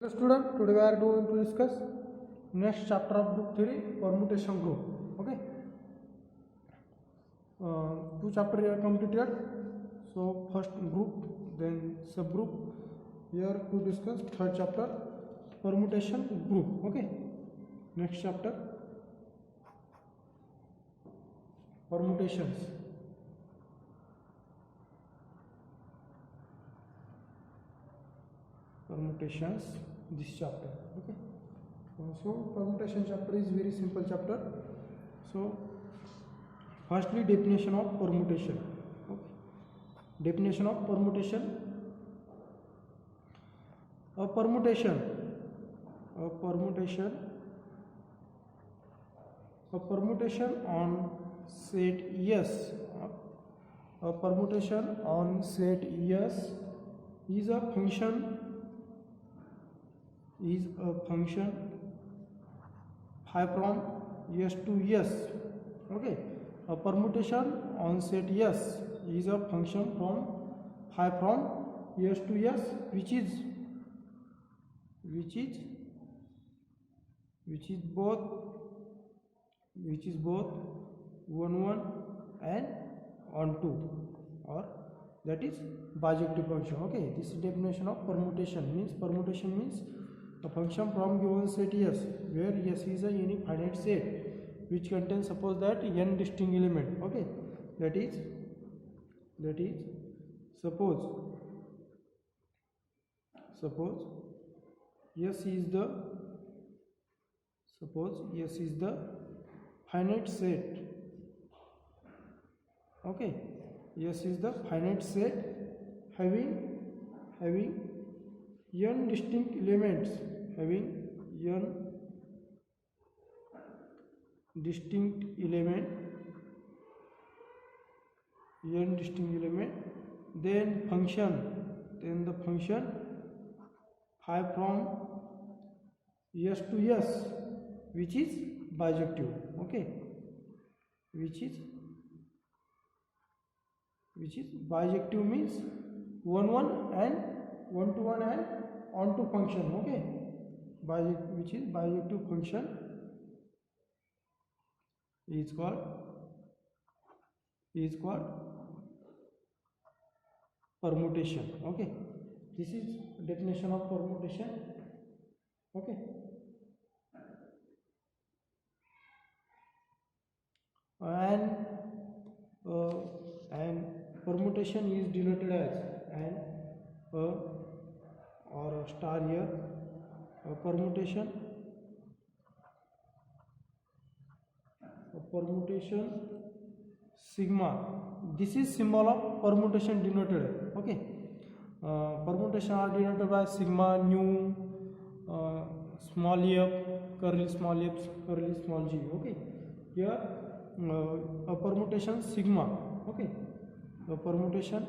Hello student, today we are going to discuss next chapter of group theory, permutation group. Okay, two chapter are completed. So first group, then subgroup. Here to discuss third chapter, permutation group. Okay, next chapter, permutations. Permutations. This chapter. Okay. So permutation chapter is very simple chapter. So firstly, definition of permutation. Okay. Definition of permutation. A permutation on set yes. A permutation on set yes is a function phi from yes to yes. Okay, a permutation on set yes is a function from phi from yes to yes, which is both 1 1 and on 2, or that is bijective function. Okay, this is definition of permutation. Permutation means a function from given set yes, where yes is a unique finite set which contains, suppose that, n distinct element. Okay, that is suppose yes is the finite set. Okay, yes is the finite set having n distinct elements, then the function phi from yes to yes, which is bijective. Okay, which is bijective means 1 1 and 1 to 1 and on to function. Okay, which is bijective function is called permutation. Okay, this is definition of permutation. Okay, and permutation is denoted as or a star here. Permutation sigma. This is symbol of permutation denoted. Okay, permutation are denoted by sigma, nu, small f, curly small f, curly small g. Okay, here a permutation sigma. Okay, a permutation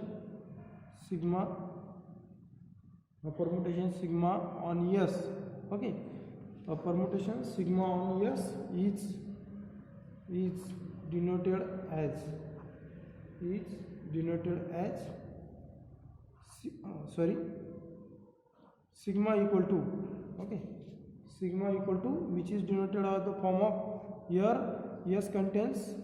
sigma on yes. Okay, a permutation sigma on yes is denoted as sigma equal to, okay, sigma equal to, which is denoted as the form of, here yes contains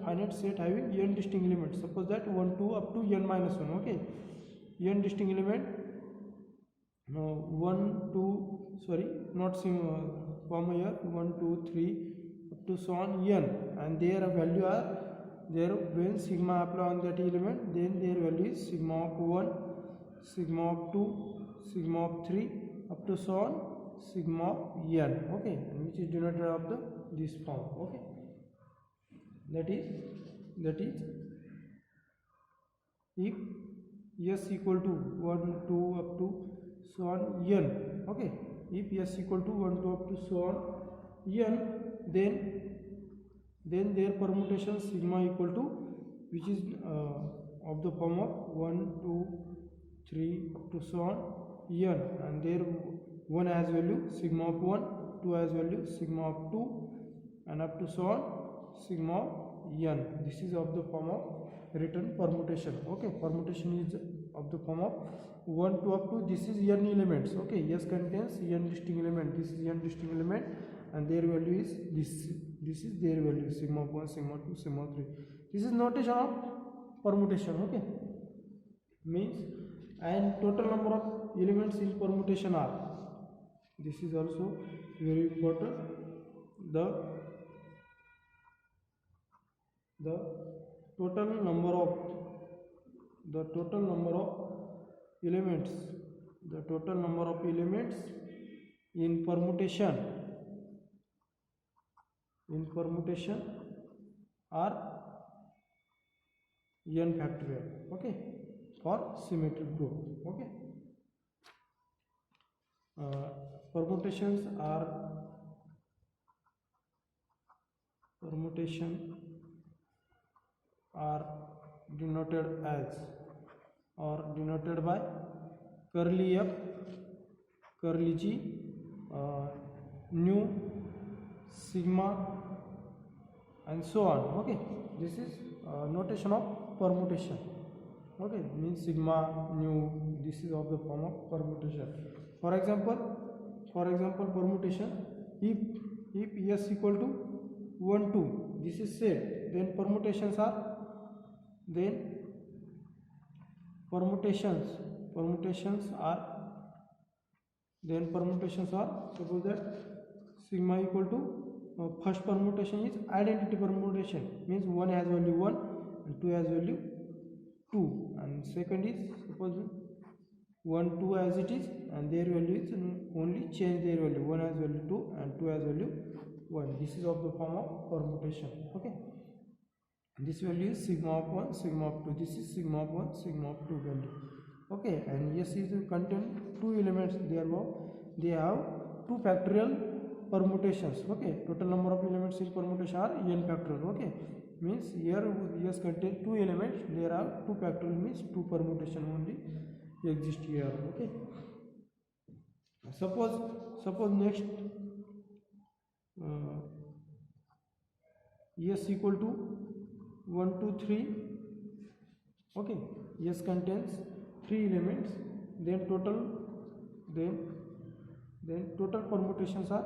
finite set having n distinct elements. Suppose that 1 2 up to n minus 1. Okay, n distinct element, 1 2 sorry not comma here, 1 2 3 up to so on n, and their value are there. When sigma apply on that element, then their value is sigma of 1, sigma of 2, sigma of 3 up to so on sigma of n. Okay, and which is denoted of this form. Okay, that is if s equal to 1 2 up to so on n. Okay, if s equal to 1 2 up to so on n, then their permutation sigma equal to, which is of the form of 1 2 3 up to so on n, and there 1 has value sigma of 1, 2 has value sigma of 2, and up to so on sigma of n. This is of the form of written permutation. Okay, permutation is of the form of 1 to up to this is n elements. Okay, S contains n distinct element. This is n distinct element, and their value is this. This is their value, sigma 1, sigma 2, sigma 3. This is notation of permutation. Okay, means, and total number of elements in permutation are. This is also very important. The total number of elements, the total number of elements in permutation are n factorial. Okay, for symmetric group. Okay, permutation are denoted as, or denoted by curly f, curly g, nu, sigma, and so on. Okay, this is notation of permutation. Okay, means sigma, nu, this is of the form of permutation. For example, permutation, if S equal to 1 2, this is said, then permutations are suppose that sigma equal to first permutation is identity permutation, means one has value 1 and 2 has value 2, and second is suppose 1 2 as it is, and their value is only change their value, 1 has value 2 and 2 has value 1. This is of the form of permutation. Okay, this value is sigma of 1, sigma of 2. This is sigma of 1, sigma of 2 value. Okay, and S is contain two elements, therefore they have two factorial permutations. Okay, total number of elements in permutation are n factorial. Okay, means here S contain two elements, there are two factorial, means two permutation only exist here. Okay, suppose next S equal to 1 2 3. Okay, S contains three elements, then total permutations are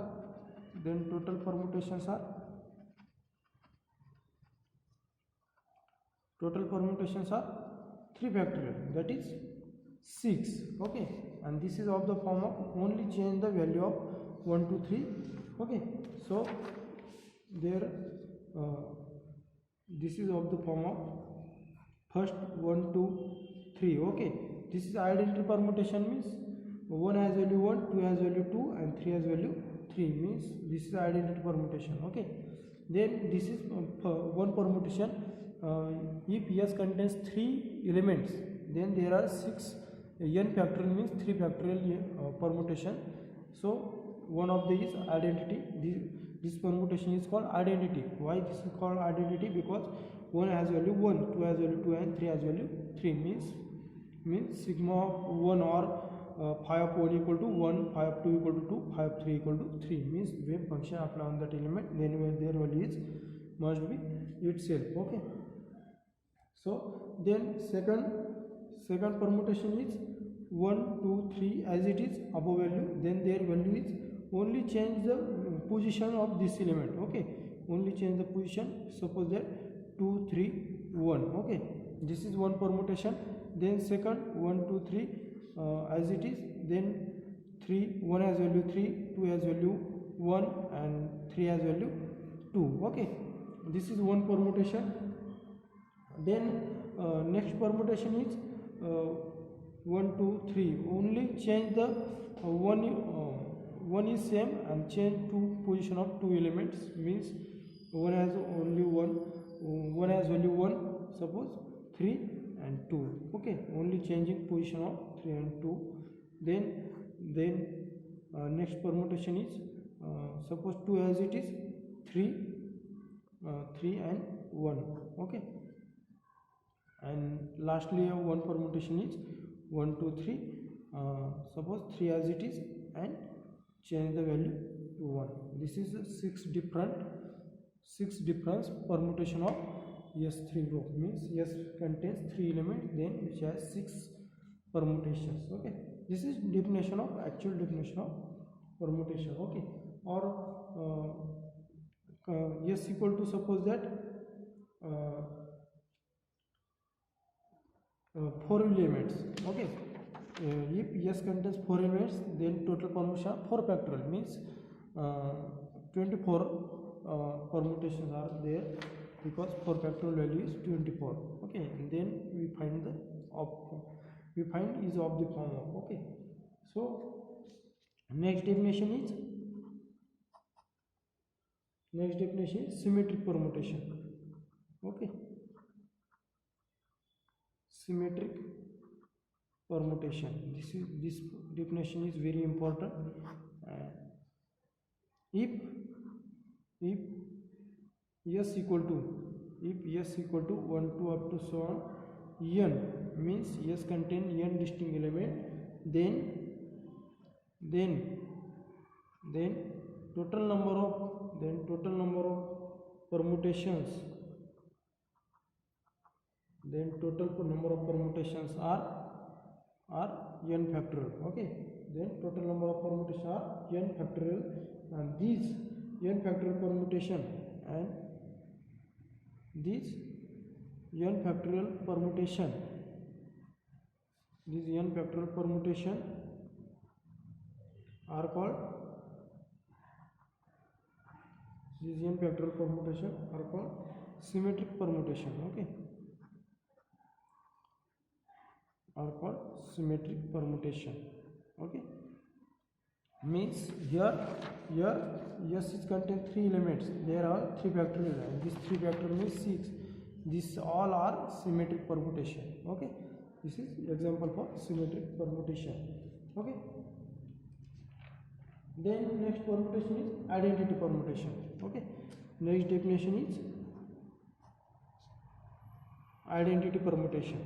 three factorial, that is 6. Okay, and this is of the form of only change the value of 1 2 3. Okay, so there this is of the form of first 1 2 3. Okay, this is identity permutation, means 1 has value 1, 2 has value 2, and 3 has value 3, means this is identity permutation. Okay, then this is one permutation. If S contains 3 elements, then there are 6 n factorial, means 3 factorial permutation. So one of these identity, this permutation is called identity. Why this is called identity? Because 1 has value 1, 2 has value 2, and 3 has value 3, means sigma of 1 or phi of 1 equal to 1, phi of 2 equal to 2, phi of 3 equal to 3, means wave function apply on that element, then their value is must be itself. Okay, so then second permutation is 1 2 3 as it is above value, then their value is only change the position of this element. Okay, only change the position, suppose that 2 3 1. Okay, this is one permutation. Then second 1 2 3 as it is, then 3 1 has value 3, 2 has value 1, and 3 has value 2. Okay, this is one permutation. Then next permutation is 1 2 3, only change the one is same and change two position of two elements, means one has only one has value 1, suppose 3 and 2. Okay, only changing position of 3 and 2. Then next permutation is suppose 2 as it is, 3 and 1. Okay, and lastly one permutation is 1 2 3, suppose 3 as it is and change the value to 1. This is a six different permutation of S3 group, means S contains 3 elements, then which has 6 permutations. Okay, this is definition of actual definition of permutation. Okay, or yes equal to, suppose that uh, 4 elements. Okay, if yes contains 4 elements, then total permutation 4 factorial means 24 permutations are there, because 4 factorial value is 24. Okay, and then we find the we find is of the form of. Okay, so next definition is symmetric permutation. Okay, symmetric permutation, this definition is very important. if if s equal to, if s equal to 1 to up to so on n, means s contain n distinct element, then then total number of permutations, then total number of permutations are n factorial. Okay, then total number of permutations are n factorial, and these n factorial permutation and these n factorial permutation, these n factorial permutation are called, these n factorial permutation are called symmetric permutation. Okay, are called symmetric permutation. Okay, means here yes is contain 3 elements, there are 3 factorial, and this 3 factorial means 6. These all are symmetric permutation. Okay, this is example for symmetric permutation. Okay, then next permutation is identity permutation. Okay, next definition is identity permutation.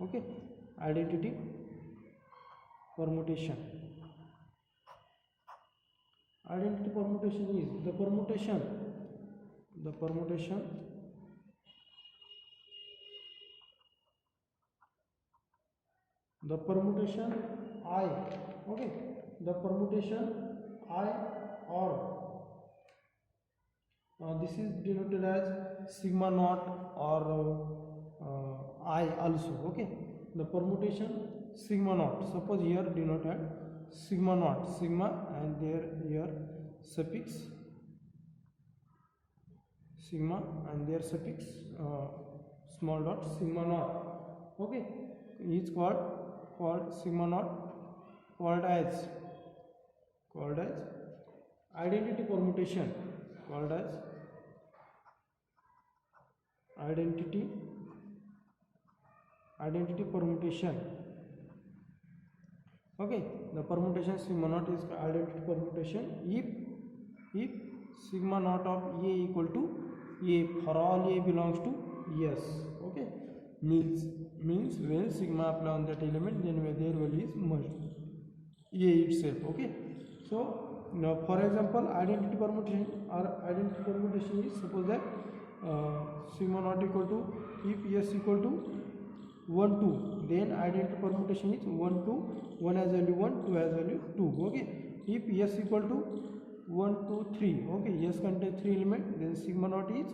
Okay, identity permutation. Identity permutation is the permutation I. Okay, the permutation I, or this is denoted as sigma naught or I also. Okay, the permutation sigma naught, suppose here denoted sigma naught, sigma, and there here suffix sigma, and there suffix small dot, sigma naught. Okay, is called sigma naught, called as identity permutation, called as identity permutation. Okay, the permutation sigma naught is identity permutation if sigma naught of A equal to A for all A belongs to yes. Okay, means when sigma apply on that element, then their value is merged A itself. Okay, so now for example, identity permutation is, suppose that sigma naught equal to, if S equal to 1 2, then identity permutation is 1 2, 1 has value 1, 2 has value 2. Okay, if S equal to 1 2 3, okay, S contains 3 element, then sigma naught is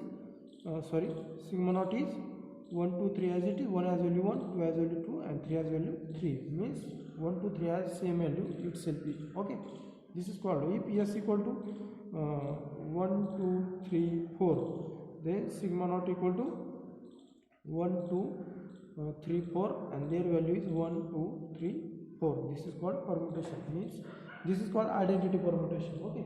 1 2 3 as it is, 1 has value 1, 2 has value 2, and 3 has value 3, means 1 2 3 has same value itself. Okay, this is called, if S equal to 1 2 3 4, then sigma naught equal to 1 2 3 4, and their value is 1 2 3 4. This is called permutation, means this is called identity permutation. Okay,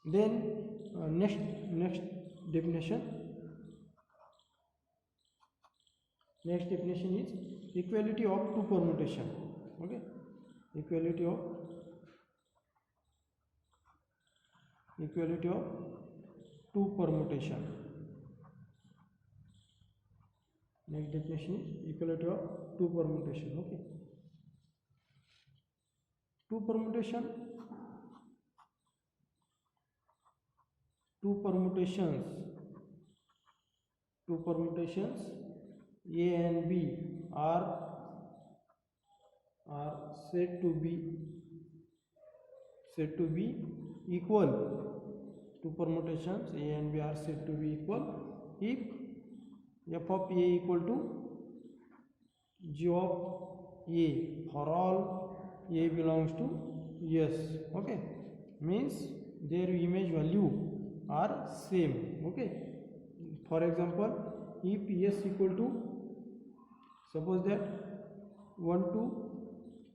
then next definition is equality of two permutation. Okay, equality of two permutation. Next definition is equality of two permutation. Okay, two permutations two permutations A and B are said to be equal. Two permutations A and B are said to be equal if f of A equal to g of A for all A belongs to S. Okay, means their image value are same. Okay, for example, if S equal to, suppose that 1 2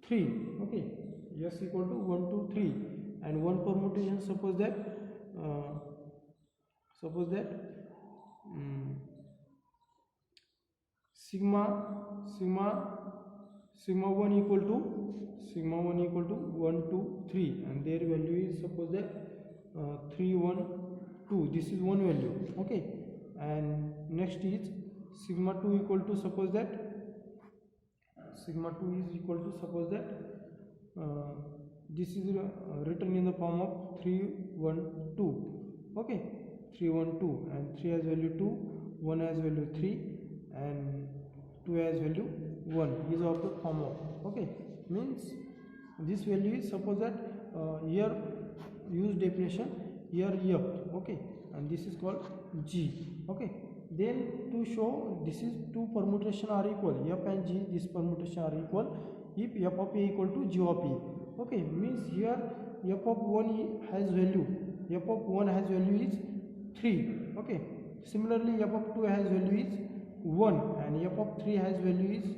3, okay, S equal to 1 2 3, and one permutation, suppose that sigma 1 equal to 1 2 3, and their value is, suppose that 3 1 2. This is one value. Okay, and next is sigma 2 equal to, suppose that sigma 2 is equal to, suppose that this is written in the form of 3 1 2. Okay, 3 1 2, and 3 has value 2, 1 has value 3, and 2 has value 1 is of the form of. Okay, means this value is, suppose that here use definition, here f. Okay, and this is called g. Okay, then to show this is two permutation are equal, f and g, this permutation are equal if f of a equal to g of a. Okay, means here f of 1 has value, f of 1 has value is 3. Okay, similarly f of 2 has value is 1, and f of 3 has value is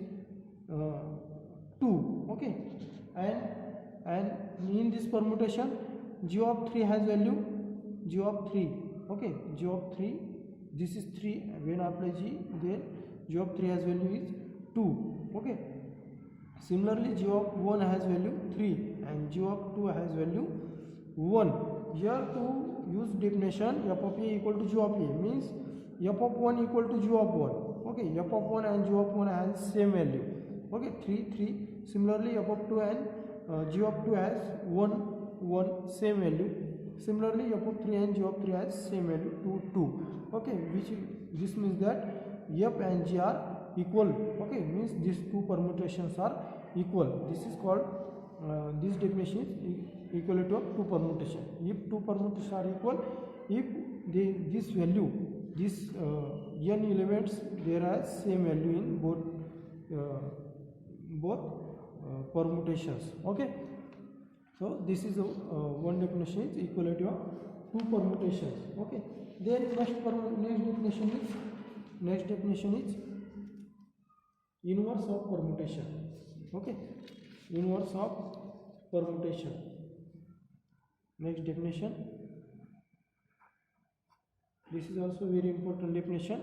2. Okay, and in this permutation g of 3 has value g of 3. Okay, g of 3, this is 3, when apply g, then g of 3 has value is 2. Okay, similarly g of 1 has value 3, and g of 2 has value 1. Here to use definition f of a equal to g of a, means f of 1 equal to g of 1. Okay, f of 1 and g of 1 has same value. Okay, 3 3. Similarly f of 2 and g of 2 has 1 1, same value. Similarly f of 3 and g of 3 has same value 2 2. Okay, which this means that f and g are equal. Okay, means these two permutations are equal. This is called this definition is equality of two permutation. If two permutations are equal, if this value, this n elements, there are same value in both permutations. Okay, so this is one definition is equality of two permutations. Okay, then next definition is inverse of permutation. Okay, inverse of permutation. Next definition, this is also very important definition.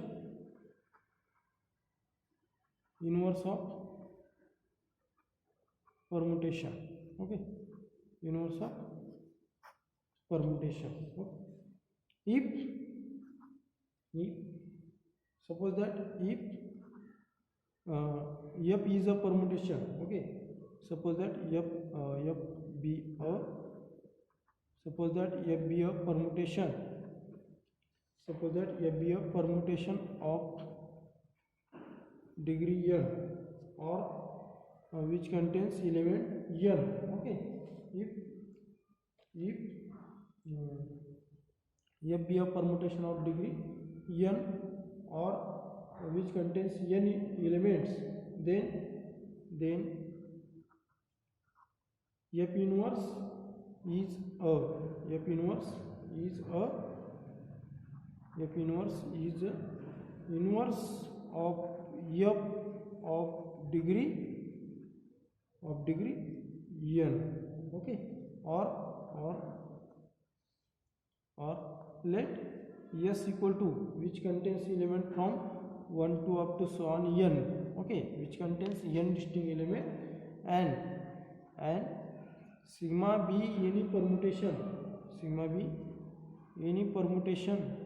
Inverse of permutation. Okay, inverse of permutation. Okay. If suppose that if f is a permutation. Okay, suppose that f be a, suppose that f be a permutation, suppose that f be a permutation of degree n, or which contains element n. Okay, if f be a permutation of degree n, or which contains n elements, then f inverse is a, f inverse is a, f inverse is a inverse of f of degree n. Okay, or let s equal to which contains element from 1 to up to so on n. Okay, which contains n distinct element, and sigma be any permutation, sigma be any permutation,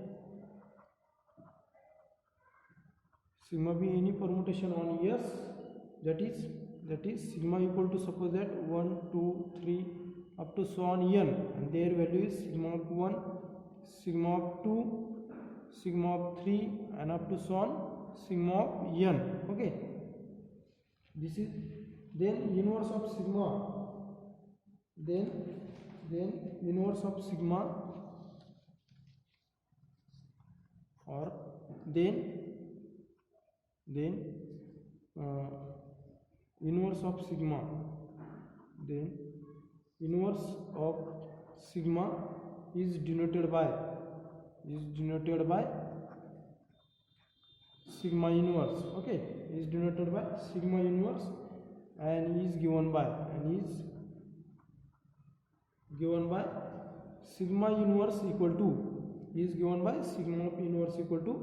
sigma be any permutation on s, that is sigma equal to, suppose that 1 2 3 up to so on n, and their value is sigma of 1, sigma of 2, sigma of 3 and up to so on sigma of n. Okay, this is then inverse of sigma, then inverse of sigma, or then inverse of sigma, then inverse of sigma is denoted by sigma inverse. Okay, is denoted by sigma inverse and is given by sigma inverse equal to is given by sigma of inverse equal to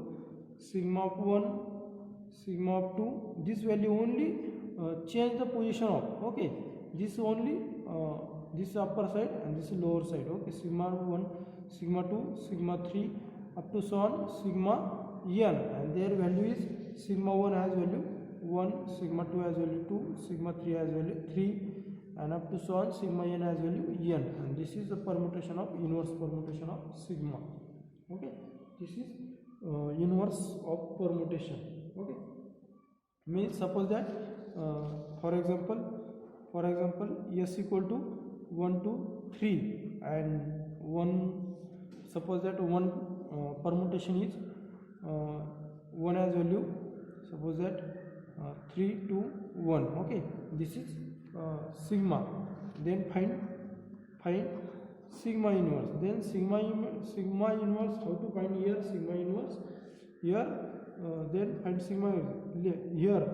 sigma of 1, sigma of 2. This value only change the position of, okay, this only this upper side and this lower side. Okay, sigma 1, sigma 2, sigma 3 up to so on sigma n, and their value is sigma 1 has value 1, sigma 2 has value 2, sigma 3 has value 3, and up to so on sigma n has value n, and this is the permutation of inverse permutation of sigma. Okay, this is inverse of permutation. Okay, means suppose that for example s equal to 1 2 3 and 1, suppose that one permutation is 1 has value, suppose that 3 2 1. Okay, this is sigma. Then find sigma inverse. Then sigma inverse, how to find here sigma inverse? Here then find sigma here.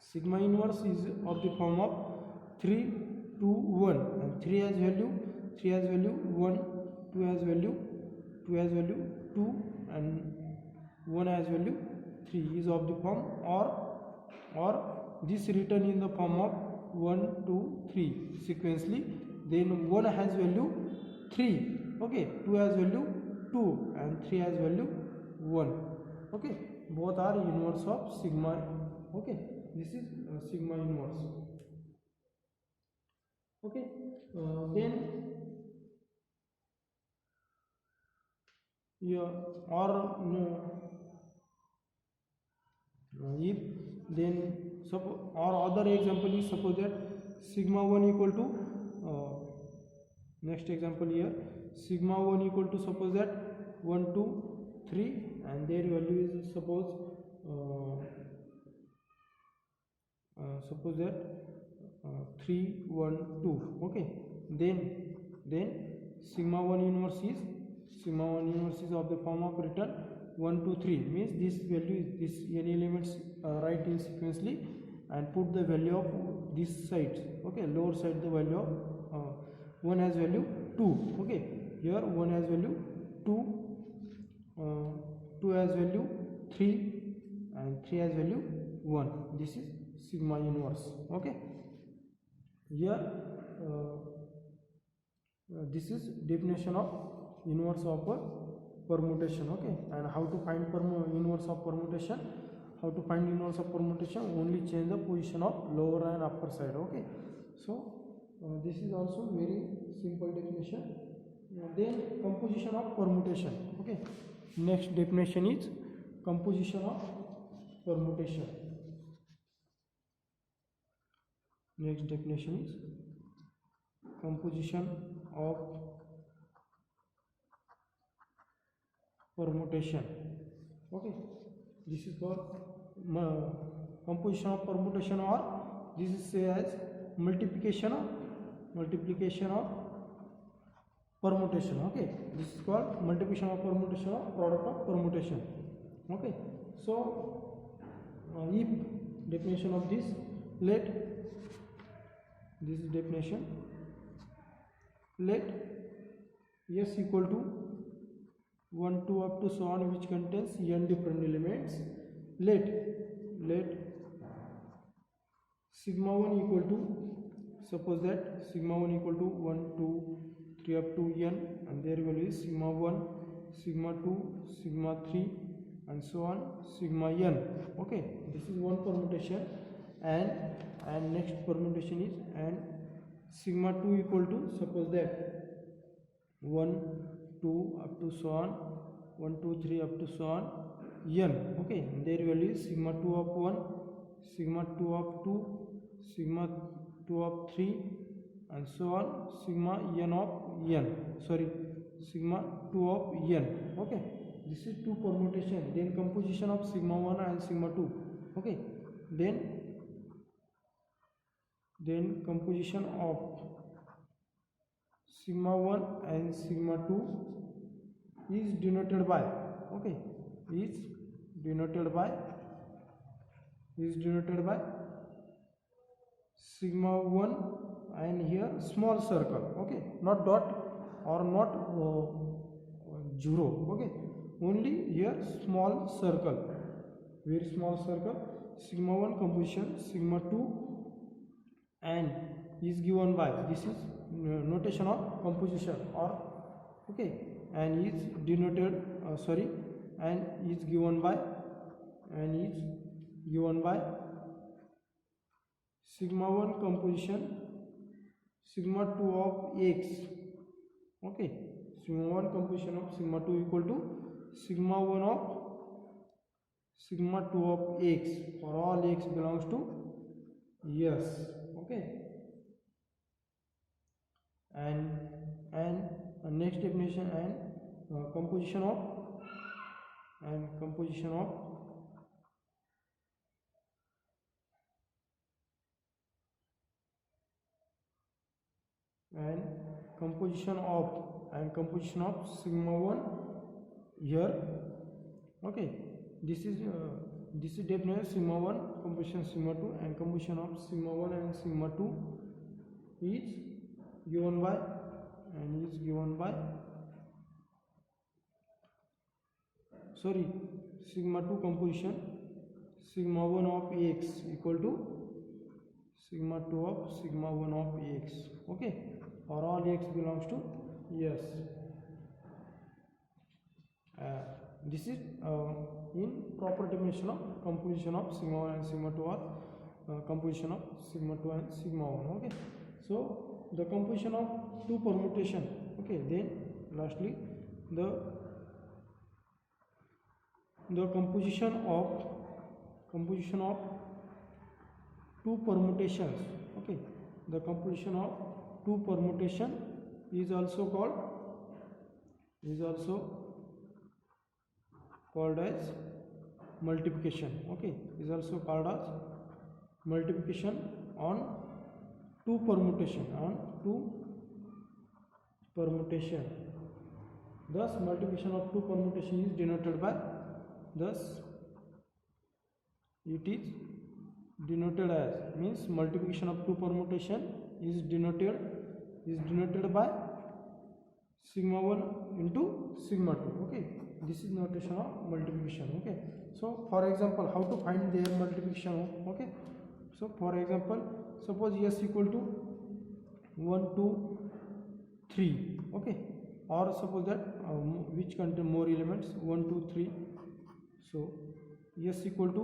Sigma inverse is of the form of 3 2 1, and 3 has value 1, 2 has value 2, and 1 has value 3, is of the form or this written in the form of 1 2 3 sequentially. Then 1 has value 3, okay, 2 has value 2, and 3 has value 1. Okay, both are inverse of sigma. Okay, this is sigma inverse. Okay, then or no, if then or other example is, suppose that sigma 1 equal to next example here, sigma 1 equal to, suppose that 1 2 3, and their value is suppose that 3 1 2. Okay, then sigma 1 inverse is of the form of written 1 2 3, means this value is this any elements write in sequentially and put the value of this side. Okay, lower side the value of 1 has value 2. Okay, here 1 has value 2, 2 has value 3, and 3 has value 1. This is sigma inverse. Okay, here this is definition of inverse of a permutation. Okay, and how to find inverse of permutation? How to find inverse of permutation? Only change the position of lower and upper side. Okay, so this is also very simple definition. Then composition of permutation. Okay, next definition is composition of permutation. Next definition is composition of permutation. Okay, this is for composition of permutation, or this is say as multiplication of permutation. Okay, this is called multiplication of permutation or product of permutation. Okay, so if definition of this, this is definition, let S equal to 1 2 up to so on, which contains n different elements. Let sigma 1 equal to, suppose that sigma 1 equal to 1 2 3 up to n, and their value is sigma 1, sigma 2, sigma 3, and so on sigma n. Okay, this is one permutation, and next permutation is, and sigma 2 equal to, suppose that 1 2 up to so on 1 2 3 up to so on n. Okay, their value is sigma 2 of 1, sigma 2 of 2, sigma 2 of 3, and so on, sigma n of n, sorry, sigma 2 of n. Okay, this is two permutation. Then composition of sigma 1 and sigma 2. Okay, then composition of sigma 1 and sigma 2 is denoted by, okay, is denoted by sigma 1 and here small circle. Okay, not dot or not 0. Okay, only here small circle, very small circle. Sigma 1 composition sigma 2 and is given by, this is notation of composition, or okay, and is denoted and is given by sigma 1 composition sigma 2 of x. Okay, sigma 1 composition of sigma 2 equal to sigma 1 of sigma 2 of x for all x belongs to yes. Okay, and next definition, and composition of composition of sigma 1 here. Okay, this is definition sigma 1 composition sigma 2, and composition of sigma 1 and sigma 2 is given by sigma 2 composition sigma 1 of x equal to sigma 2 of sigma 1 of x. Okay, for all x belongs to yes. This is in proper definition of composition of sigma 1 and sigma 2, or composition of sigma 2 and sigma 1. Okay, so the composition of two permutation. Okay, then lastly the composition of two permutations. Okay, the composition of two permutation is also called as multiplication. Okay, is also called as multiplication on two permutation, Thus multiplication of two permutation is denoted by, thus it is denoted as, means multiplication of two permutation is denoted by sigma 1 into sigma 2. Okay, this is notation of multiplication. Okay, so for example, how to find their multiplication? Okay, so for example, suppose s equal to 1 2 3. Okay, or suppose that which contain more elements, 1 2 3. So s equal to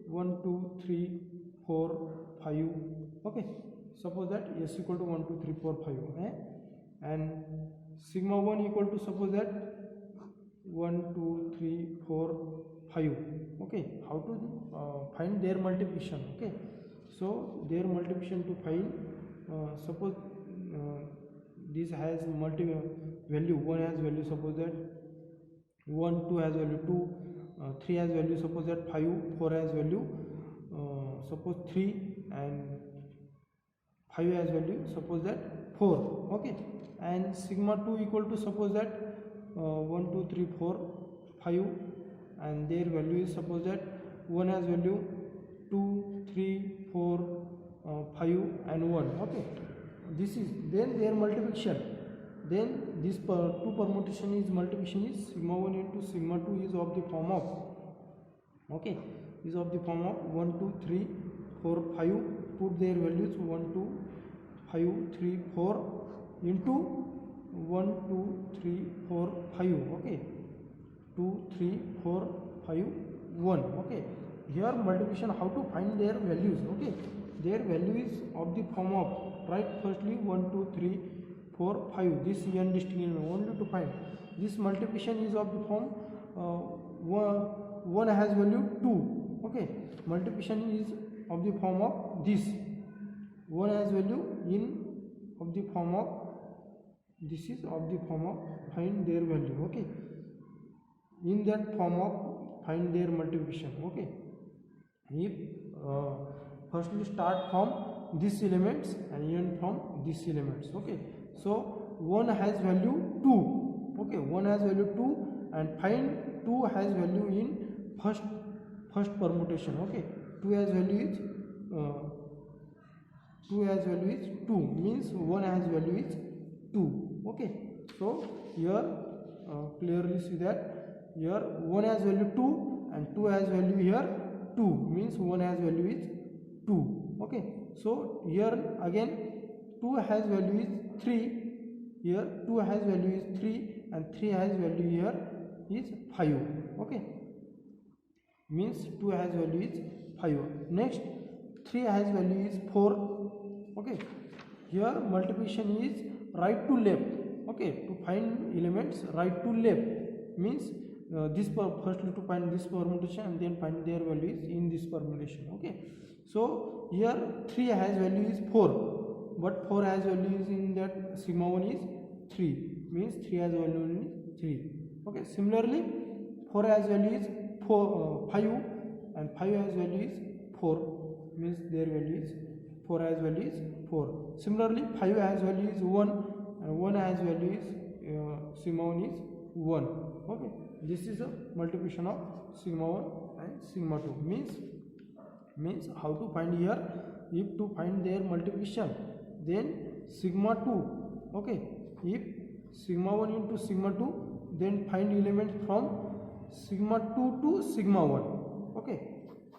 1 2 3 4 5. Okay, suppose that s equal to 1 2 3 4 5, and sigma 1 equal to, suppose that 1 2 3 4 5. Okay, how to find their multiplication? Okay, so their multiplication to find, suppose this has value, 1 has value, suppose that 1, 2 has value 2, 3 has value, suppose that 5, 4 has value suppose 3, and 5 has value, suppose that 4. Okay, and sigma 2 equal to, suppose that 1 2 3 4 5, and their value is, suppose that 1 has value 2 3 4 5 and 1. Okay, this is then their multiplication. Then this two permutation is multiplication is sigma 1 into sigma 2 is of the form of, okay, is of the form of 1 2 3 4 5, put their values 1 2 5 3 4 into 1 2 3 4 5. Okay, 2 3 4 5 1. Okay, here multiplication, how to find their values? Okay, their value is of the form of, right, firstly 1 2 3 4 5, this n distinct element only to find. This multiplication is of the form 1 has value 2. Okay, multiplication is of the form of this. 1 has value in of the form of this is of the form of find their value. Okay, in that form of find their multiplication. Okay, if firstly start from these elements and end from these elements. Okay, so 1 has value 2. Okay, 1 has value 2 and find 2 has value in first permutation. Okay, 2 has value is 2 means 1 has value is 2. Okay, so here clearly see that here 1 has value 2 and 2 has value here 2 means 1 has value is 2. Okay, so here again 2 has value is 3. Here 2 has value is 3 and 3 has value here is 5. Okay, means 2 has value is 5. Next 3 has value is 4. Okay, here multiplication is right to left. Okay, to find elements right to left means this firstly to find this permutation and then find their values in this permutation. Okay, so here 3 has value is 4 but 4 has values in that sigma 1 is 3 means 3 has value is 3. Okay, similarly 4 has value is 5 and 5 has value is 4 means their value is 4 has value is 4. Similarly 5 has value is 1 and 1 has value is sigma 1 is 1. Okay, this is a multiplication of sigma 1 and sigma 2. Means how to find here, if to find their multiplication then sigma 2. Okay, if sigma 1 into sigma 2 then find elements from sigma 2 to sigma 1. Okay,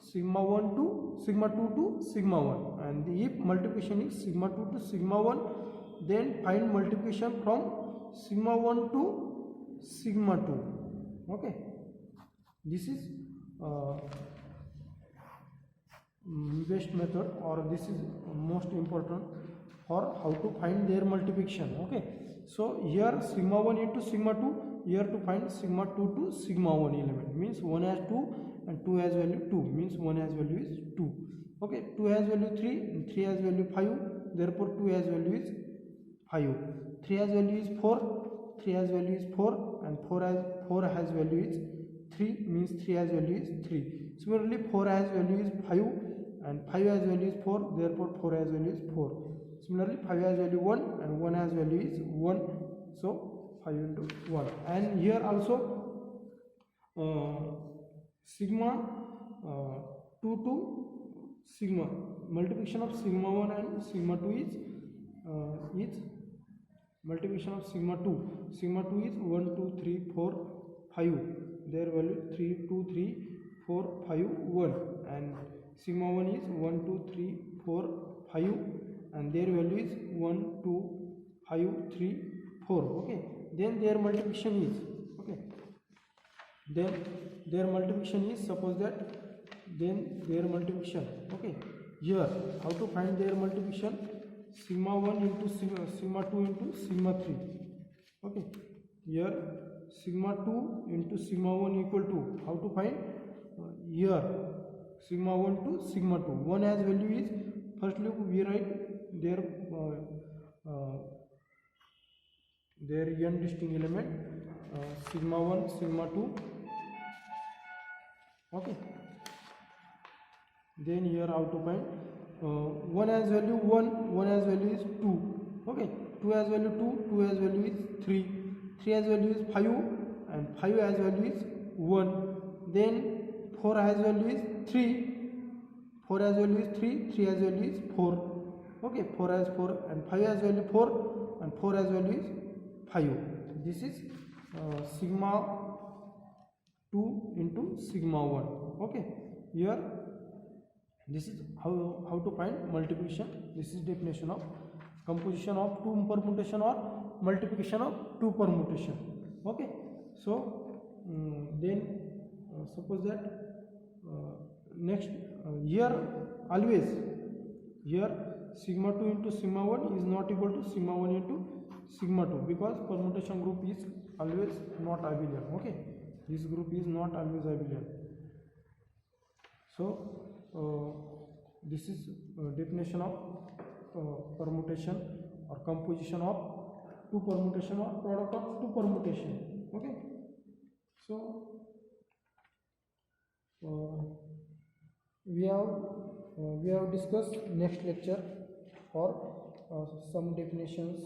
sigma 1 to sigma 2 to sigma 1, and if multiplication is sigma 2 to sigma 1 then find multiplication from sigma 1 to sigma 2. Okay, this is best method or this is most important for how to find their multiplication. Okay, so here sigma 1 into sigma 2, here to find sigma 2 to sigma 1 element means 1 has 2 and 2 has value 2 means 1 has value is 2. Okay, 2 has value 3 and 3 has value 5, therefore 2 has value is 5. 3 has value is 4, 3 has value is 4 and 4 has value is 3 means 3 has value is 3. Similarly 4 has value is 5 and 5 has value is 4, therefore 4 has value is 4. Similarly 5 has value 1 and 1 has value is 1, so 5 into 1. And here also sigma 2 to sigma, multiplication of sigma 1 and sigma 2 is multiplication of sigma 2. Sigma 2 is 1 2 3 4 5, their value 3 2 3 4 5 1, and sigma 1 is 1 2 3 4 5 and their value is 1 2 5 3 4. Okay, then their multiplication is, okay, then their multiplication is, suppose that then their multiplication. Okay, here how to find their multiplication, sigma 1 into sigma 2 into sigma 3. Okay, here sigma 2 into sigma 1 equal to, how to find, here sigma 1 to sigma 2, 1 has value is, firstly we write their n distinct element, sigma 1 sigma 2. Okay, then here how to find, 1 has value 1, 1 has value is 2. Okay, 2 has value 2, 2 has value is 3, 3 has value is 5 and 5 has value is 1. Then 4 has value is 3, 4 has value is 3, 3 has value is 4. Okay, 4 has 4 and 5 has value 4 and 4 has value is 5. This is sigma 2 into sigma 1. Okay, here this is how to find multiplication. This is definition of composition of 2 permutation or multiplication of 2 permutation. Okay, so then suppose that next here always here sigma 2 into sigma 1 is not equal to sigma 1 into sigma 2 because permutation group is always not abelian. Okay, This group is not always abelian. So this is definition of permutation or composition of two permutation or product of two permutation. Okay, so we have discussed next lecture or some definitions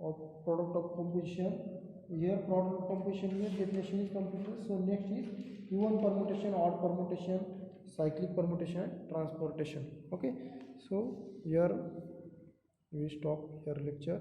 of product of composition. Here product of composition here definition is completed. So next is even permutation, odd permutation, cyclic permutation and transportation. Okay, so here we stop here lecture.